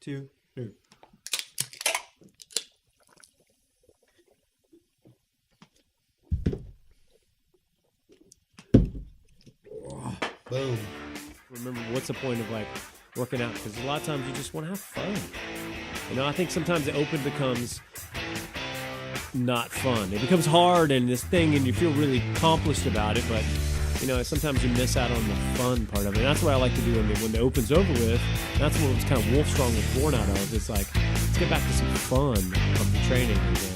2, 3. Boom. Remember, what's the point of like working out? Because a lot of times you just want to have fun. You know, I think sometimes the open becomes not fun. It becomes hard and this thing, and you feel really accomplished about it. But you know, sometimes you miss out on the fun part of it. And that's what I like to do when the open's over with. That's what was kind of Wolf Strong was born out of. It's like, let's get back to some fun of the training again.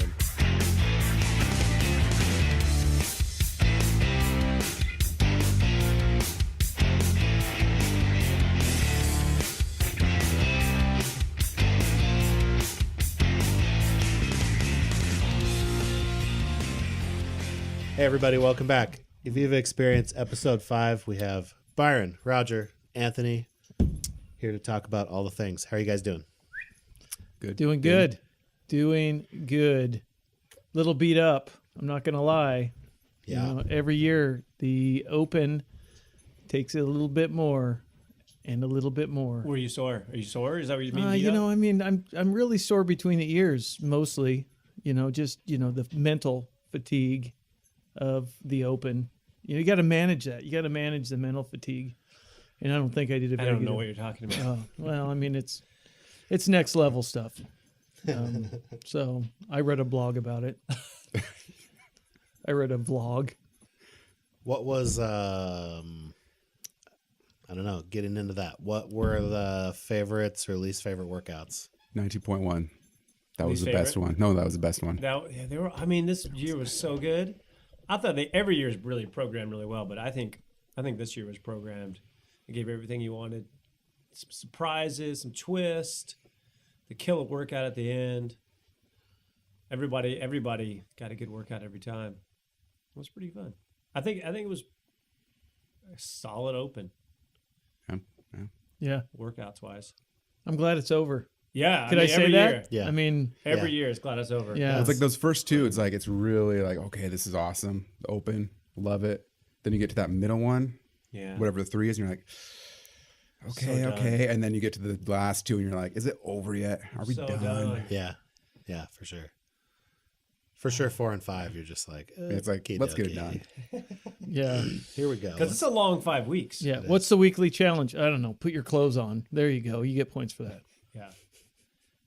Hey, everybody, welcome back. Evviva Experience, Episode 5. We have Byron, Rodger, Anthony here to talk about all the things. How are you guys doing? Good. Doing good. Doing good. Little beat up. I'm not going to lie. Yeah. You know, every year, the Open takes it a little bit more and a little bit more. Were you sore? Are you sore? Is that what you mean? You know, I mean, I'm really sore between the ears, mostly. You know, just, you know, the mental fatigue of the Open. You got to manage that. You got to manage the mental fatigue. And I don't think I did a very I don't good know what you're talking about. well, I mean, it's next level stuff. So I read a blog about it. I read a vlog. What was, I don't know, getting into that. What were the favorites or least favorite workouts? 19.1. That was Least the best favorite? one. No, that was the best one. Now, yeah, they were. I mean, this year was so good. I thought every year is really programmed really well, but I think this year was programmed. It gave everything you wanted. Some surprises, some twist, the killer workout at the end. Everybody got a good workout every time. It was pretty fun. I think it was a solid Open Yeah. workouts wise. I'm glad it's over. Yeah, Could I say every that? year. Yeah. I mean, Every year, it's glad it's over. yeah. It's like those first two. It's like, it's really like, okay, this is awesome. The Open, love it. Then you get to that middle one, Yeah. whatever the 3 is, and you're like, okay, So okay. And then you get to the last 2 and you're like, is it over yet? Are we So done? done. Yeah. Yeah, for sure. For sure, 4 and 5, you're just like, It's like, let's get it done. Yeah. Here we go. Because it's a long 5 weeks. Yeah. What's the weekly challenge? I don't know. Put your clothes on. There you go. You get points for that. Yeah.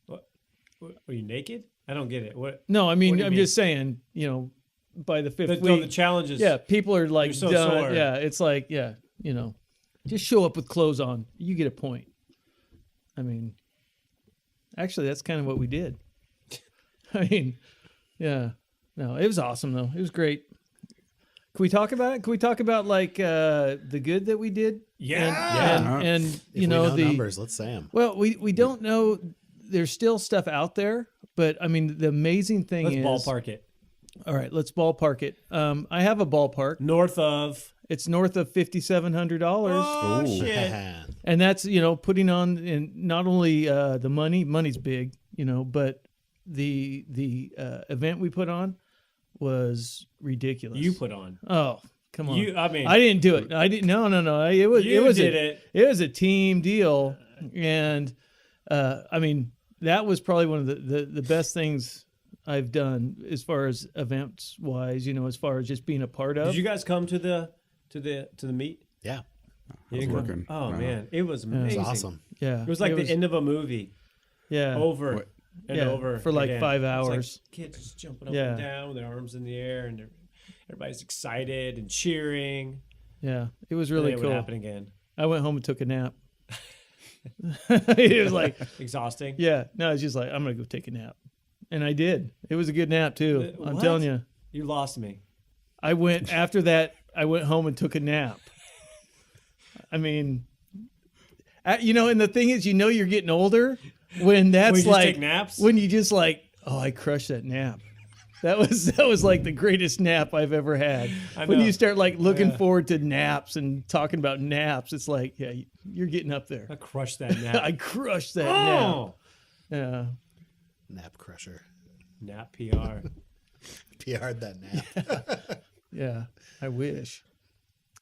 What? Were you naked? I don't get it. What? No, I What mean, do you I'm mean? just saying, you know, by the fifth The week. challenges. Yeah. People are like, You're so done. sore. Yeah. It's like, yeah, you know, just show up with clothes on. You get a point. I mean, actually, that's kind of what we did. I mean, yeah. No, it was awesome, though. It was great. Can we talk about it? Can we talk about, like, the good that we did? Yeah. And If you we know, the numbers, let's say them. Well, we don't know. There's still stuff out there, but I mean, the amazing thing Let's is ballpark it. All right, let's ballpark it. I have a ballpark. North of. It's north of $5,700, Oh, Ooh. shit. and that's, you know, putting on in not only the money's big, you know, but the event we put on was ridiculous. You put on. Oh, come on. I mean. I didn't do it. I didn't. No. It was. You it was did a, it. It was a team deal, and I mean, that was probably one of the best things I've done as far as events wise. You know, as far as just being a part of. Did you guys come to the meet? Yeah. I was working. Oh, Wow. man. It was amazing. It's awesome. Yeah. It was like the end of a movie. Yeah. Over What? and Yeah, over. for like again. 5 It's like hours. kids just jumping up Yeah. and down with their arms in the air, and everybody's excited and cheering. Yeah. It was And really then it cool. would happen again. I went home and took a nap. It was like, Exhausting. yeah. No, it's just like, I'm gonna go take a nap, and I did. It was a good nap too. I'm What? telling you. You lost me. I went after that. I went home and took a nap. I mean, you know, and the thing is, you know, you're getting older when that's When you just like take naps? when you just like, oh, I crushed that nap. That was like the greatest nap I've ever had. I When know. you start like looking Yeah. forward to naps and talking about naps, it's like, yeah, you're getting up there. I crushed that nap. I crushed that Oh! nap. Yeah. Nap crusher. Nap PR. PR'd that nap. Yeah, I wish.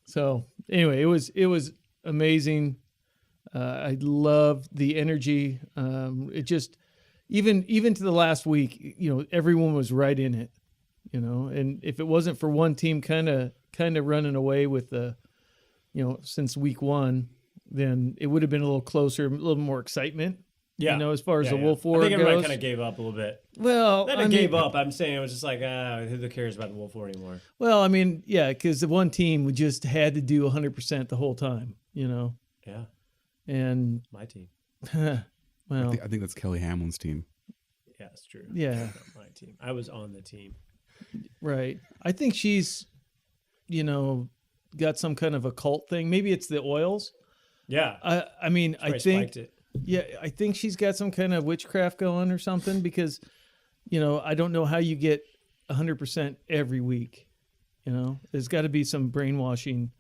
So anyway, it was amazing. I love the energy. It just, even to the last week, everyone was right in it, and if it wasn't for one team kind of running away with the, since week one, then it would have been a little closer, a little more excitement. Yeah. As far as the Wolf I War think everybody goes. kind of gave up a little bit. Well, Not gave up. I'm saying it was just like, who cares about the Wolf War anymore? Well, because the one team we just had to do 100% the whole time, Yeah. And My team. well, I think that's Kelly Hamlin's team. Yeah, it's true. Yeah. Not my team. I was on the team. right. I think she's, got some kind of a cult thing. Maybe it's the oils. Yeah. I That's where think spiked it. Yeah, I think she's got some kind of witchcraft going or something because, I don't know how you get 100% every week. There's got to be some brainwashing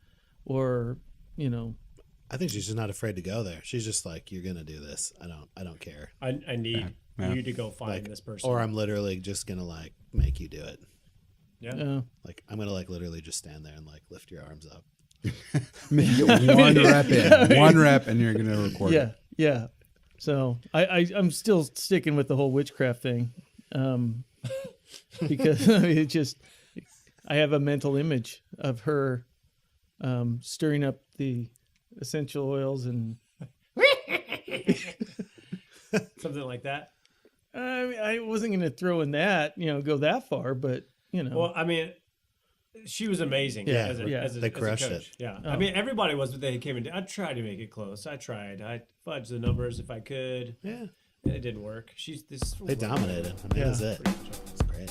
or, I think she's just not afraid to go there. She's just like, you're gonna do this. I don't care. I need Yeah. you to go find Like, this person. or I'm literally just gonna like make you do it. yeah. Like I'm gonna like literally just stand there and like lift your arms up. Get one rep in, one rep, and you're gonna record. Yeah, yeah. So I'm still sticking with the whole witchcraft thing, because it just I have a mental image of her stirring up the essential oils and Something like that. I wasn't going to throw in that go that far, but Well, she was amazing. Yeah, as a, yeah. as a, They as a crushed coach. it. Yeah. Oh. Everybody was what they came in. I tried to make it close. I fudged the numbers if I could. Yeah, And it didn't work. they dominated. I mean, Yeah. that's it. It's great.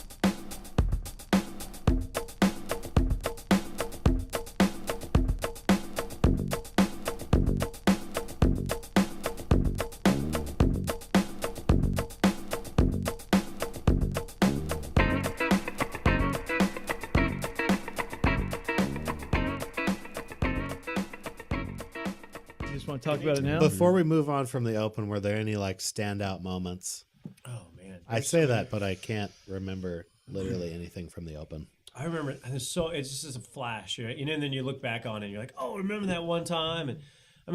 you just want to talk about it now. Before we move on from the open, were there any like standout moments? Oh man. I say that, but I can't remember literally anything from the open. I remember it's just as a flash, right? And then you look back on it and you're like, oh, remember that one time? And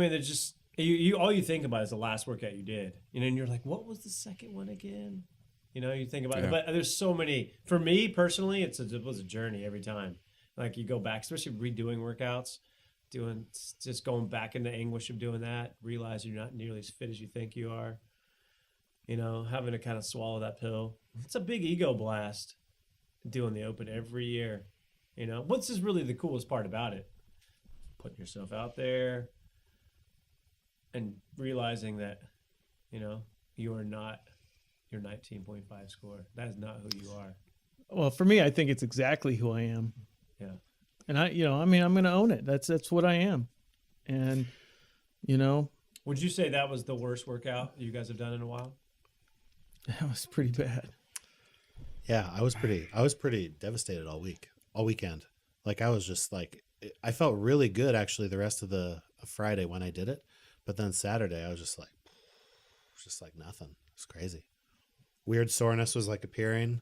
there's just you all you think about is the last workout you did. And you're like, what was the second one again? You think about it. But there's so many. For me personally, it was a journey every time. Like you go back, especially redoing workouts, just going back into anguish of doing that, realizing you're not nearly as fit as you think you are. Having to kind of swallow that pill. It's a big ego blast doing the open every year. What's is really the coolest part about it? Putting yourself out there and realizing that, you are not your 19.5 score. That is not who you are. Well, for me, I think it's exactly who I am. Yeah. And I'm going to own it. That's what I am. And, Would you say that was the worst workout you guys have done in a while? that was pretty bad. Yeah, I was pretty devastated all weekend. Like I was just like, I felt really good actually the rest of the Friday when I did it, but then Saturday I was just like nothing. It's crazy. Weird soreness was like appearing.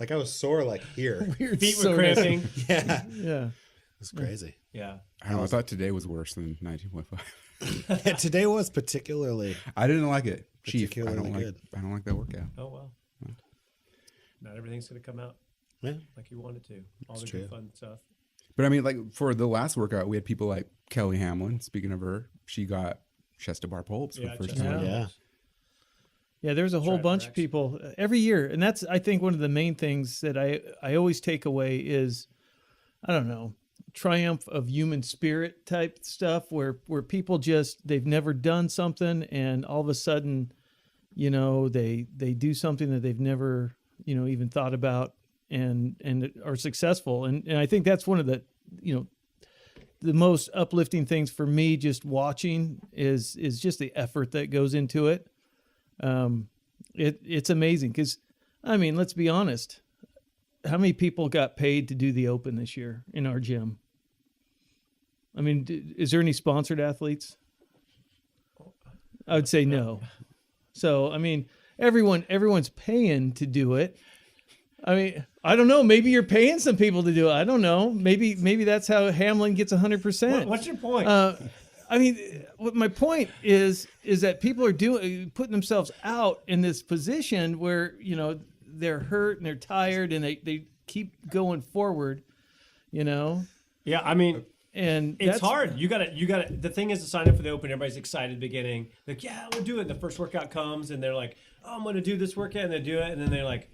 Like I was sore like here. Weird Feet were soreness. cramping. Yeah, Yeah. it's crazy. Yeah. I don't know. I thought today was worse than 19.5. Yeah, today was particularly. I didn't like it. Chief, I Particularly don't good. I don't like that workout. Oh, well. Not everything's going to come out Yeah, like you want it to. All It's the true. good fun stuff. But like for the last workout, we had people like Kelly Hamlin. Speaking of her, she got chest to bar pulls for the first chest time. to yeah. Yeah, there's a whole Tried bunch of correction. people every year. And that's, I think, one of the main things that I always take away is, I don't know, triumph of human spirit type stuff where people they've never done something and all of a sudden, they do something that they've never, even thought about and are successful. And I think that's one of the, the most uplifting things for me just watching is just the effort that goes into it. It's amazing because, let's be honest. How many people got paid to do the open this year in our gym? Is there any sponsored athletes? I would say no. So, everyone's paying to do it. I don't know. Maybe you're paying some people to do it. I don't know. Maybe that's how Hamlin gets 100%. What's your point? I mean, what my point is that people are putting themselves out in this position where, they're hurt and they're tired and they keep going forward, Yeah, I mean, and it's hard. You gotta. The thing is to sign up for the open. Everybody's excited at the beginning. Like, yeah, we'll do it. And the first workout comes, and they're like, "Oh, I'm gonna do this workout," and they do it, and then they're like,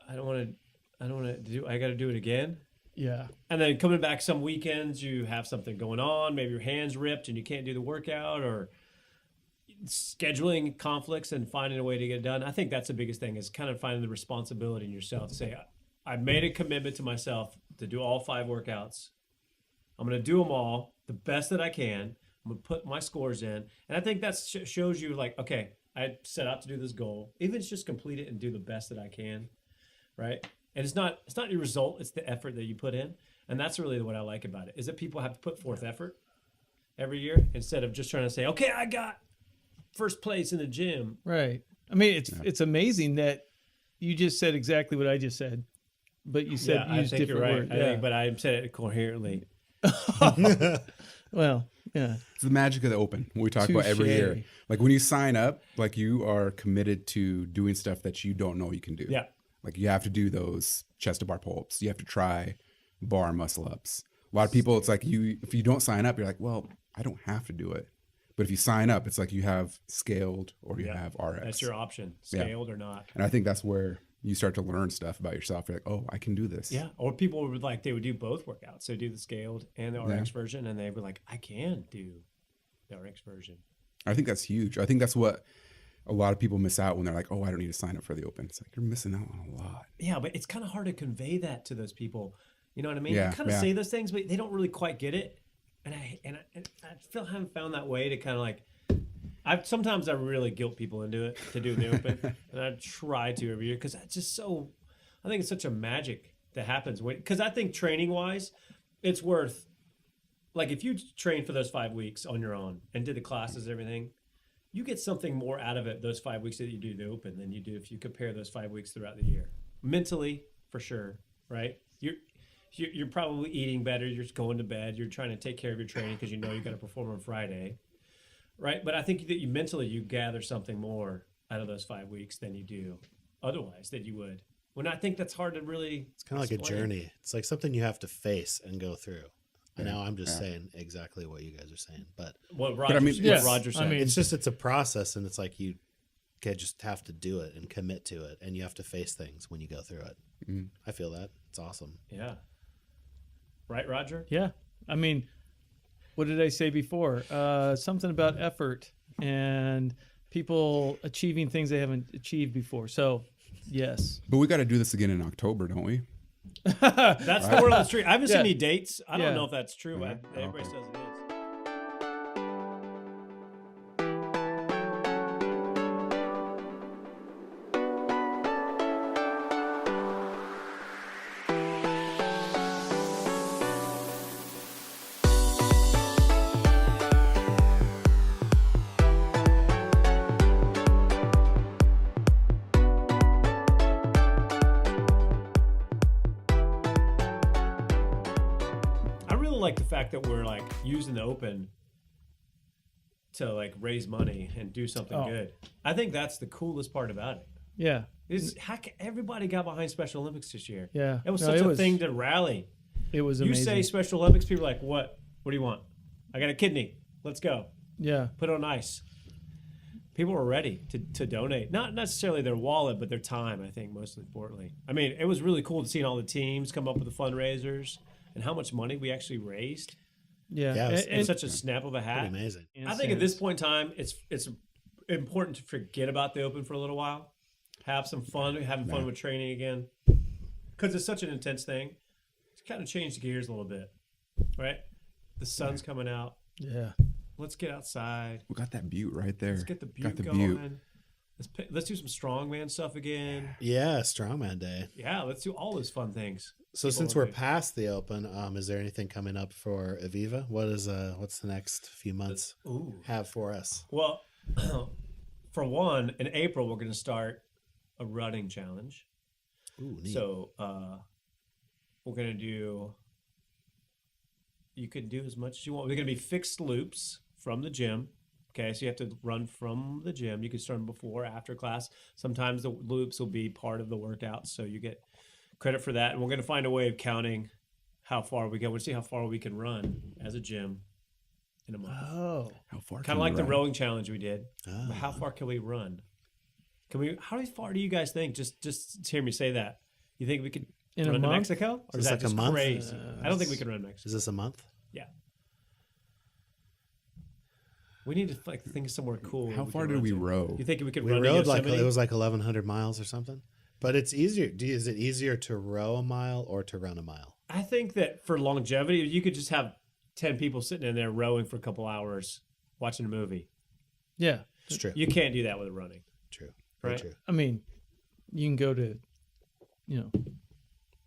"I don't want to do. I got to do it again." Yeah. And then coming back some weekends, you have something going on. Maybe your hand's ripped and you can't do the workout, or scheduling conflicts and finding a way to get it done. I think that's the biggest thing, is kind of finding the responsibility in yourself to say, I made a commitment to myself to do all 5 workouts. I'm going to do them all the best that I can. I'm going to put my scores in. And I think that shows you, like, okay, I set out to do this goal. Even if it's just complete it and do the best that I can, right? And it's not your result, it's the effort that you put in. And that's really what I like about it, is that people have to put forth effort every year instead of just trying to say, okay, I got first place in the gym. Right. I mean, it's amazing that you just said exactly what I just said, but you said use different you're right. words. But I said it coherently. Well, yeah. It's the magic of the open. We talk about every year. Like when you sign up, like you are committed to doing stuff that you don't know you can do. Yeah. Like you have to do those chest to bar pull-ups. You have to try bar muscle ups. A lot of people, it's like if you don't sign up, you're like, well, I don't have to do it. But if you sign up, it's like you have scaled or you have RX. That's your option, scaled or not. And I think that's where you start to learn stuff about yourself. You're like, oh, I can do this. Yeah. Or people would they would do both workouts. So do the scaled and the RX version, and they were like, I can do the RX version. I think that's huge. I think that's what a lot of people miss out when they're like, oh, I don't need to sign up for the open. It's like, you're missing out on a lot. Yeah, but it's kind of hard to convey that to those people. You know what I mean? Yeah, you kind of say those things, but they don't really quite get it. And I haven't found that way to kind of like, sometimes I really guilt people into it to do the open, and I try to every year, because that's just I think it's such a magic that happens. Because I think training wise, it's worth, like if you train for those 5 weeks on your own and did the classes and everything, you get something more out of it those 5 weeks that you do the open than you do if you compare those 5 weeks throughout the year. Mentally, for sure, right? You're probably eating better. You're just going to bed. You're trying to take care of your training because you know you got to perform on Friday, right? But I think that you gather something more out of those 5 weeks than you do otherwise that you would. When I think that's hard to really. It's kind of like a journey. It's like something you have to face and go through. And now I'm just saying exactly what you guys are saying, but what Rodger said. It's a process, and it's like you just have to do it and commit to it, and you have to face things when you go through it. Mm-hmm. I feel that. It's awesome. Yeah. Right, Rodger? Yeah. I mean, what did I say before? Something about effort and people achieving things they haven't achieved before. So, yes. But we got to do this again in October, don't we? That's the word on the street. I haven't seen any dates. I don't know if that's true. Right. Everybody says it is. Like the fact that we're like using the open to like raise money and do something good. I think that's the coolest part about it. Yeah. Everybody got behind Special Olympics this year. Yeah. It was such a thing to rally. It was amazing. You say Special Olympics, people are like, what? What do you want? I got a kidney. Let's go. Yeah. Put it on ice. People were ready to donate. Not necessarily their wallet, but their time, I think, most importantly. I mean, it was really cool to see all the teams come up with the fundraisers and how much money we actually raised. Yeah. It's such a snap of a hat. Pretty amazing. I think at this point in time, it's important to forget about the open for a little while. Have some fun, having fun with training again. Because it's such an intense thing. It's kind of changed the gears a little bit, right? The sun's coming out. Yeah. Let's get outside. We got that butte right there. Let's get the butte going. Let's do some strongman stuff again. Yeah, strongman day. Yeah, let's do all those fun things. So since we're past the open, is there anything coming up for Evviva? What's the next few months have for us? Well, for one, in April we're going to start a running challenge. Ooh, neat. So we're going to do. you can do as much as you want. They're going to be fixed loops from the gym. Okay, so you have to run from the gym. You can start them before, after class. Sometimes the loops will be part of the workout, so you get credit for that. And we're going to find a way of counting how far we go. We'll see how far we can run as a gym in a month. Oh, How far? Kind can of you like the run? rowing challenge we did. Ah. But how far can we run? Can we? How far do you guys think? Just to hear me say that. You think we could In a run to month? Mexico? Or Is is this that like a just month? crazy? I don't think we can run Mexico. Is this a month? Yeah. We need to like think of somewhere cool. How we far can did run we to. row? You think we could We run to rode like Yosemite? it was like 1,100 miles or something. But it's easier. Is it easier to row a mile or to run a mile? I think that for longevity, you could just have 10 people sitting in there rowing for a couple hours watching a movie. yeah. It's true. You can't do that with running. True. Very Right. true. I mean, you can go to,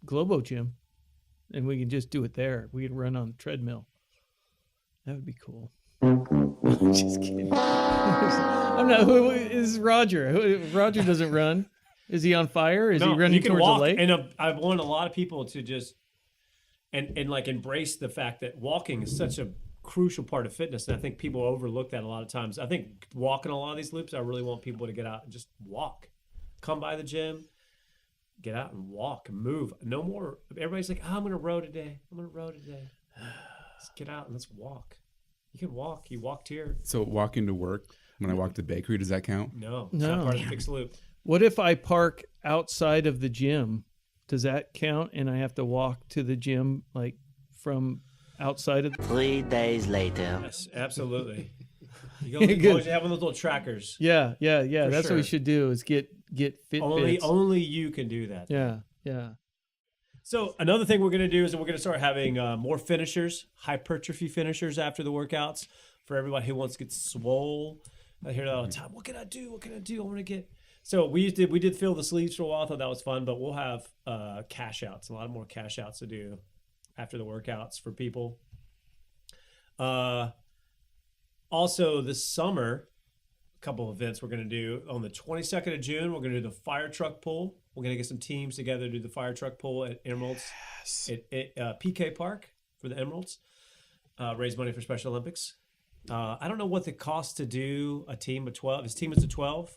Globo Gym, and we can just do it there. We can run on the treadmill. That would be cool. Just kidding. I'm not. This is Rodger. Rodger doesn't run. Is he on fire? Is he No, running you can towards walk, a lake? And I want a lot of people to just and like embrace the fact that walking is such a crucial part of fitness, and I think people overlook that a lot of times. I think walking a lot of these loops, I really want people to get out and just walk. Come by the gym, get out and walk and move. No more. Everybody's like, I'm going to row today. I'm going to row today. Let's get out and let's walk. You can walk. You walked here. So walking to work, when I walk to the bakery, does that count? No, it's No. not part of the fixed loop. What if I park outside of the gym? Does that count? And I have to walk to the gym like from outside of. 3 days later. Yes, absolutely. You Good. go, always have one of those little trackers. Yeah. For That's what we sure. should do. Is get fit. Only you can do that. Yeah. So another thing we're going to do is we're going to start having more finishers, hypertrophy finishers after the workouts for everybody who wants to get swole. I hear that all the time. What can I do? What can I do? I want to get. So we did fill the sleeves for a while. I thought that was fun, but we'll have cash outs, a lot more cash outs to do after the workouts for people. Also this summer, a couple of events we're going to do. On the 22nd of June, we're going to do the fire truck pull. We're going to get some teams together to do the fire truck pull at Emeralds, at PK Park for the Emeralds. Raise money for Special Olympics. I don't know what the cost to do a team of 12. His team is a 12.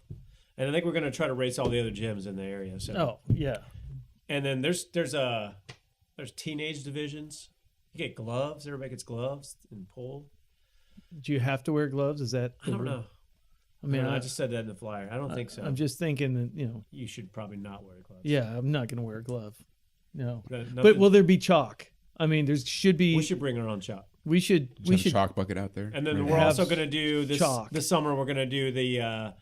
And I think we're going to try to race all the other gyms in the area. So. Oh yeah. And then there's teenage divisions. You get gloves. Everybody gets gloves and pull. Do you have to wear gloves? Is that? I don't know. I mean, I just said that in the flyer. I don't think so. I'm just thinking that You should probably not wear gloves. Yeah, I'm not going to wear a glove. No. Nothing- But will there be chalk? I mean, there should be. we should bring our own chalk. We should. Just We have a should. chalk bucket out there. And then Right. we're Have also going to do this summer. We're going to do the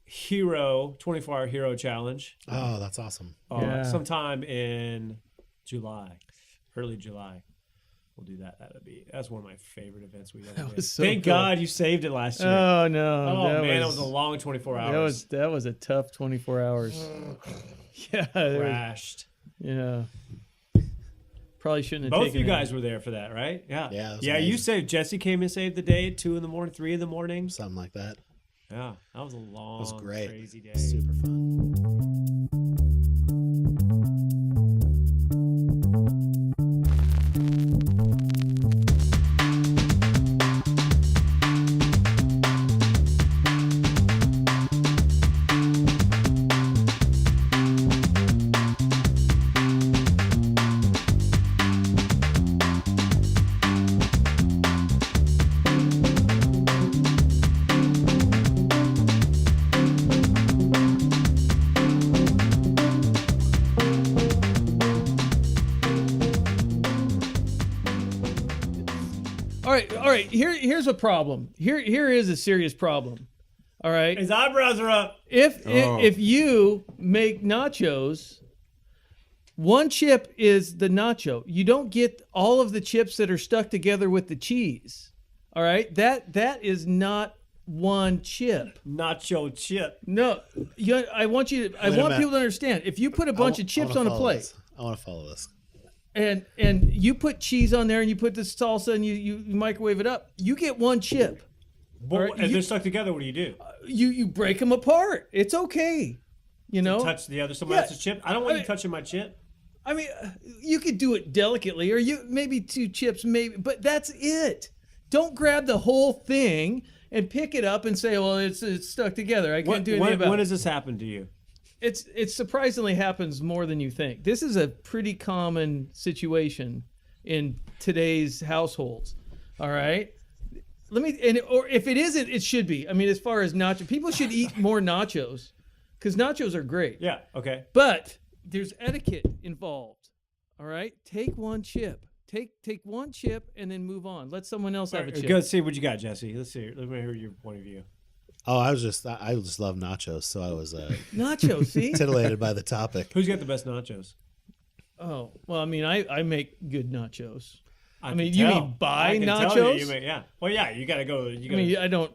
Hero 24-hour Hero Challenge. Oh, that's awesome. Yeah. Sometime in July, early July. We'll do that. That's one of my favorite events we've ever did. was so Thank cool. God you saved it last year. Oh no! Oh man, that was a long 24 hours. That was a tough 24 hours. Yeah. Crashed. Yeah. Probably shouldn't have Both taken you it. guys were there for that, right? Yeah. Yeah, it was Yeah, you amazing. saved. Jesse came and saved the day at 2 a.m, 3 a.m. Something like that. Yeah, that was a long, It was great. crazy day. Super fun. All right. Here's a problem. Here is a serious problem. All right. His eyebrows are up. If you make nachos, one chip is the nacho. You don't get all of the chips that are stuck together with the cheese. All right. That is not one chip. Nacho chip. No. I want Wait a people minute. to understand. If you put a bunch of chips on a plate. I want to follow this. And you put cheese on there and you put the salsa and you microwave it up, you get one chip. But All right, if you- they're stuck together, what do you do? You break them apart. It's okay. You know? Touch the other somebody Yeah. else's chip? I don't want I you mean- touching my chip. I mean, you could do it delicately, or you maybe 2 chips, maybe, but that's it. Don't grab the whole thing and pick it up and say, "Well, it's stuck together. I can't do anything about it." When has this happened to you? It surprisingly happens more than you think. This is a pretty common situation in today's households. All right. Or if it isn't, it should be. I mean, as far as nachos, people should eat more nachos because nachos are great. Yeah. Okay. But there's etiquette involved. All right. Take one chip. Take one chip and then move on. Let someone else have a chip. Go see what you got, Jesse. Let's see. Let me hear your point of view. Oh, I just love nachos, so I was Nachos, see? titillated by the topic. Who's got the best nachos? Oh, well, I mean, I make good nachos. I can mean, you tell. mean buy I can tell nachos? you make, yeah. Well, yeah. You got to go.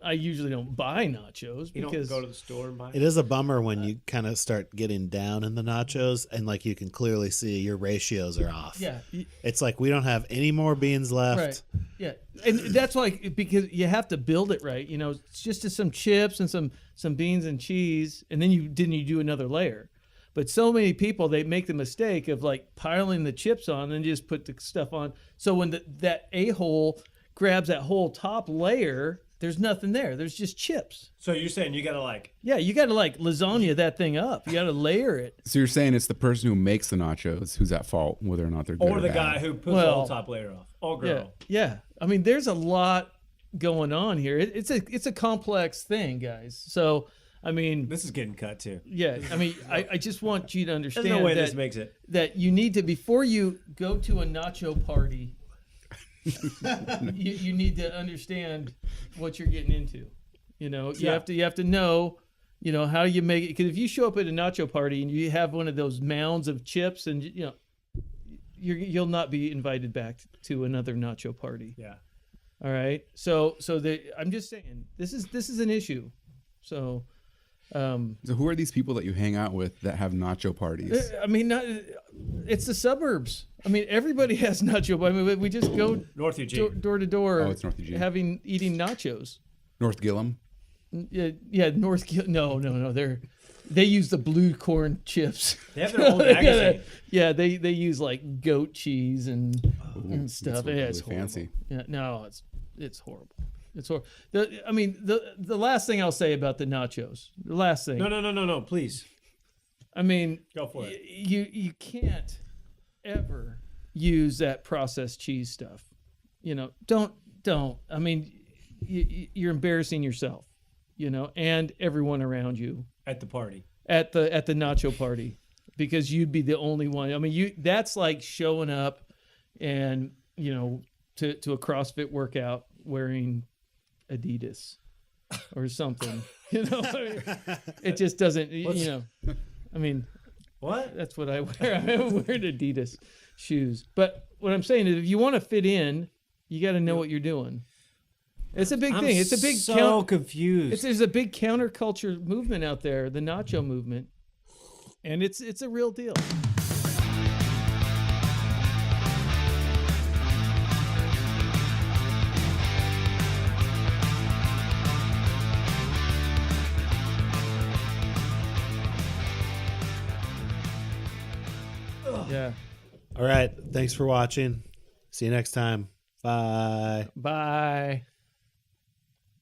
I usually don't buy nachos You because don't go to the store and buy. It is a bummer when you kind of start getting down in the nachos and like you can clearly see your ratios are off. yeah, It's like we don't have any more beans left. right, yeah, and that's like because you have to build it right. You know, it's just some chips and some beans and cheese, and then you do another layer. But so many people, they make the mistake of like piling the chips on and just put the stuff on. So when that a-hole grabs that whole top layer, there's nothing there. There's just chips. So you're saying you got to like. Yeah, you got to like lasagna that thing up. You got to layer it. So you're saying it's the person who makes the nachos who's at fault, whether or not they're good Or the bad. guy who puts the whole top layer off. Or girl. Yeah. I mean, there's a lot going on here. It's a complex thing, guys. So I mean, This is getting cut too. yeah. I mean, I just want you to understand There's no way that, this makes it. that you need to, before you go to a nacho party, you need to understand what you're getting into. You know, you have to know, you know, how you make it. Because if you show up at a nacho party and you have one of those mounds of chips, and you know, you'll not be invited back to another nacho party. Yeah. All right. So I'm just saying this is an issue. So. So who are these people that you hang out with that have nacho parties? I mean, it's the suburbs. I mean, everybody has nacho. I mean, we just go North Eugene. door to door. Oh, it's North Eugene. Eating nachos. North Gillum? Yeah, North. No. They use the blue corn chips. They have their own magazine. Yeah, they use like goat cheese and stuff. That's Yeah, it's really horrible. fancy. Yeah, no, it's horrible. It's horrible. The last thing I'll say about the nachos. The last thing. No, please. I mean, Go for it. You can't ever use that processed cheese stuff. You know, don't. I mean, you're embarrassing yourself, you know, and everyone around you At the party. at the nacho party, because you'd be the only one. I mean, that's like showing up and, you know, to a CrossFit workout wearing Adidas or something. You know, I mean, it just doesn't. You know, I mean, What? that's what I wear. I'm wearing Adidas shoes. But what I'm saying is, if you want to fit in, you got to know what you're doing. It's a big thing. It's a big confused. there's a big counterculture movement out there, the nacho movement, and it's a real deal. Yeah. All right. Thanks for watching. See you next time. Bye. Bye.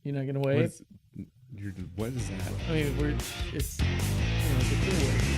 You're not gonna wave? What is that? I mean, it's the cool way.